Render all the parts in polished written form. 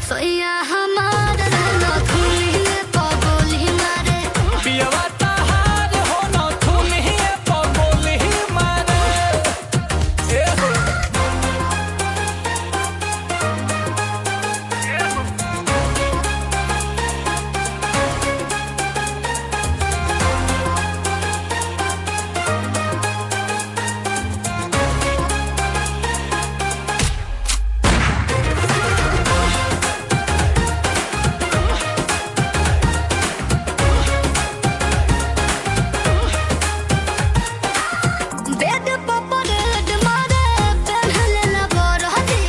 सैया हमार नथुनी पगोली मारे पियवा तहार हो नथुनी पगोली मारे। ए हो बेड पर परेड मारे पहनले ला बरहती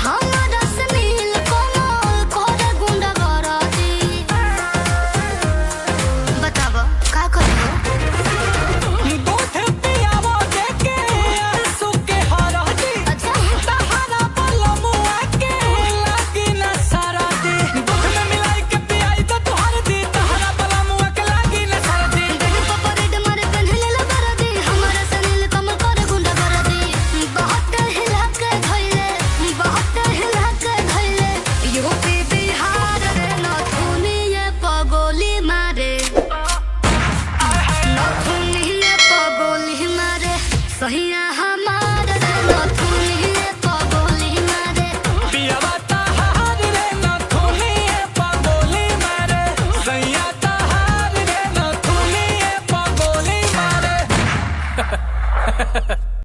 हमारा से नील कमल कोरे गुंडा गरती बताव का करबो दूध पियावा देके आंसू के हरदी। अच्छा तहारा बलमुआ के लागी न सरदी। दूध में मिलाई के पियाई तो तुहर दी। तहारा बलमुआ के लागी न सरदी। बेड पर परेड मारे पहनले ला बरहती हमारा से नील कमल कोरे गुंडा गरती बहुत हिला के धइले यूपी बिहार रे नथुनी पगोली मारे नथुनी पगोली मारे सैया हमार रे नथुनी पगोली मारे पियवा तहार रे नथुनी पगोली मारे। सैया तहार रे नथुनी पगोली मारे।